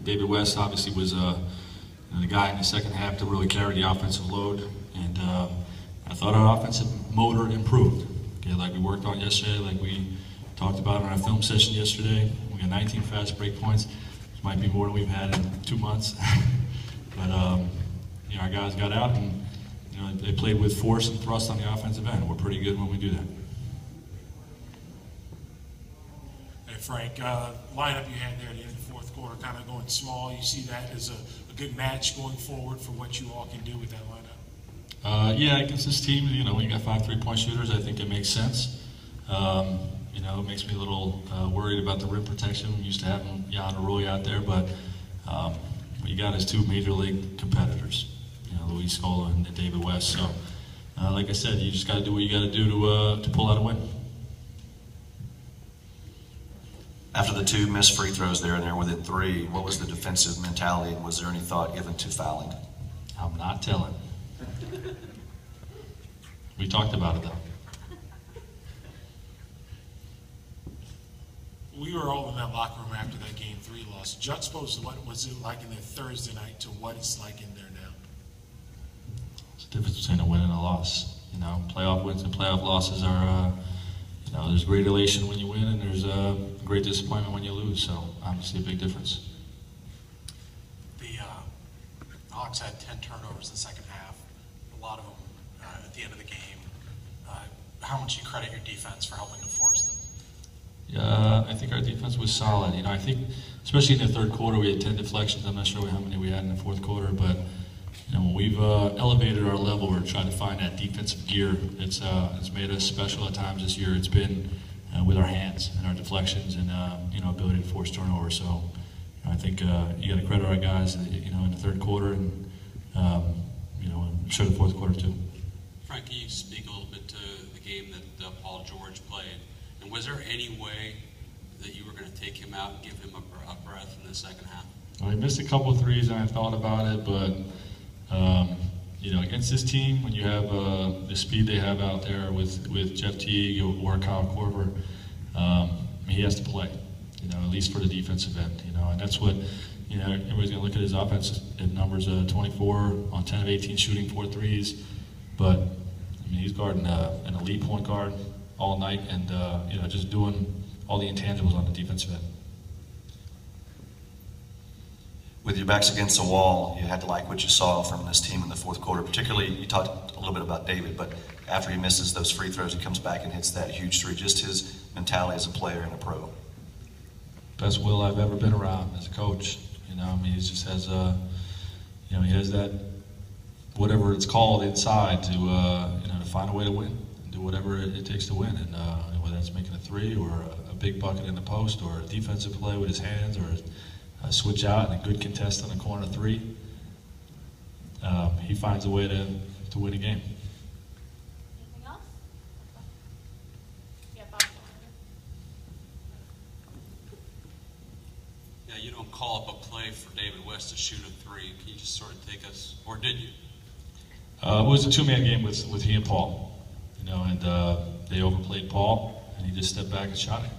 David West obviously was the guy in the second half to really carry the offensive load, and I thought our offensive motor improved. Okay, like we worked on yesterday, like we talked about in our film session yesterday. We got 19 fast break points. This might be more than we've had in 2 months. But you know, our guys got out and they played with force and thrust on the offensive end. We're pretty good when we do that. Hey Frank, lineup you had there at the end of the fourth quarter, kind of going small. You see that as a good match going forward for what you all can do with that lineup? Yeah, against this team, when you got 5 3-point shooters, I think it makes sense. It makes me a little worried about the rim protection. We used to have Jan or Roy out there, but what you got is 2 major league competitors, Luis Scola and David West. So, like I said, you just got to do what you got to do to pull out a win. After the 2 missed free throws there and they're within 3, what was the defensive mentality, and was there any thought given to fouling? I'm not telling. We talked about it though. We were all in that locker room after that Game 3 loss. Juxtaposed what was it like in the Thursday night to what it's like in there now? It's the difference between a win and a loss. Playoff wins and playoff losses are, there's great elation when you win and there's great disappointment when you lose. So obviously a big difference. The Hawks had 10 turnovers in the second half, a lot of them at the end of the game. How much do you credit your defense for helping to force them? Yeah, I think our defense was solid. I think, especially in the third quarter, we had 10 deflections. I'm not sure how many we had in the fourth quarter, but when we've elevated our level, we're trying to find that defensive gear. It's made us special at times this year. It's been with our hands and our deflections and ability to force turnover. So I think you got to credit our guys, in the third quarter and I'm sure the fourth quarter too. Frank, can you speak a little bit to the game that Paul George played? And was there any way that you were going to take him out and give him a breath in the second half? Well, he missed a couple of threes, and I thought about it, but against this team, when you have the speed they have out there with Jeff Teague or Kyle Korver, he has to play. At least for the defensive end. And that's what everybody's going to look at his offensive numbers: 24 on 10 of 18 shooting 4 threes, but he's guarding an elite point guard all night, and just doing all the intangibles on the defensive end. With your backs against the wall, you had to like what you saw from this team in the fourth quarter. Particularly, you talked a little bit about David, but after he misses those free throws, he comes back and hits that huge 3. Just his mentality as a player and a pro. Best Will I've ever been around as a coach. He just has he has that whatever it's called inside to to find a way to win. Do whatever it takes to win, and whether it's making a 3 or a big bucket in the post or a defensive play with his hands or a switch out and a good contest on a corner 3, he finds a way to win a game. Anything else? Yeah, Bob. Yeah, you don't call up a play for David West to shoot a 3. Can you just sort of take us, or did you? It was a 2-man game with he and Paul. And they overplayed Paul, and he just stepped back and shot it.